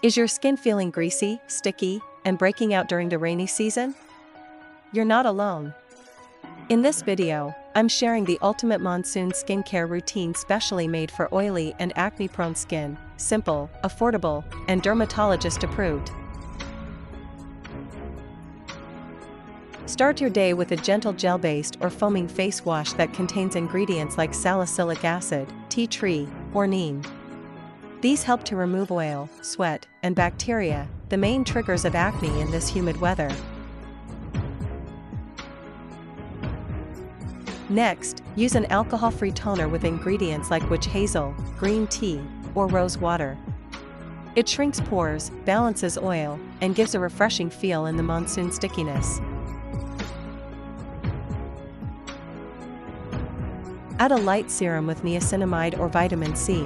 Is your skin feeling greasy, sticky, and breaking out during the rainy season? You're not alone. In this video, I'm sharing the ultimate monsoon skincare routine specially made for oily and acne-prone skin, simple, affordable, and dermatologist approved. Start your day with a gentle gel-based or foaming face wash that contains ingredients like salicylic acid, tea tree, or neem. These help to remove oil, sweat, and bacteria, the main triggers of acne in this humid weather. Next, use an alcohol-free toner with ingredients like witch hazel, green tea, or rose water. It shrinks pores, balances oil, and gives a refreshing feel in the monsoon stickiness. Add a light serum with niacinamide or vitamin C.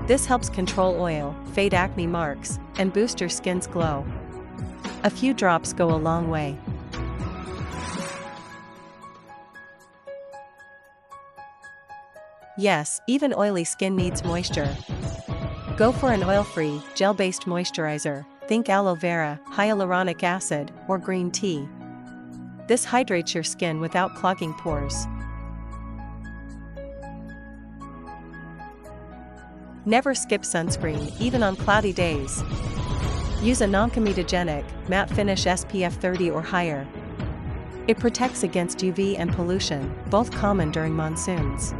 This helps control oil, fade acne marks, and boost your skin's glow. A few drops go a long way. Yes, even oily skin needs moisture. Go for an oil-free, gel-based moisturizer. Think aloe vera, hyaluronic acid, or green tea. This hydrates your skin without clogging pores. Never skip sunscreen, even on cloudy days. Use a non-comedogenic, matte finish SPF 30 or higher. It protects against UV and pollution, both common during monsoons.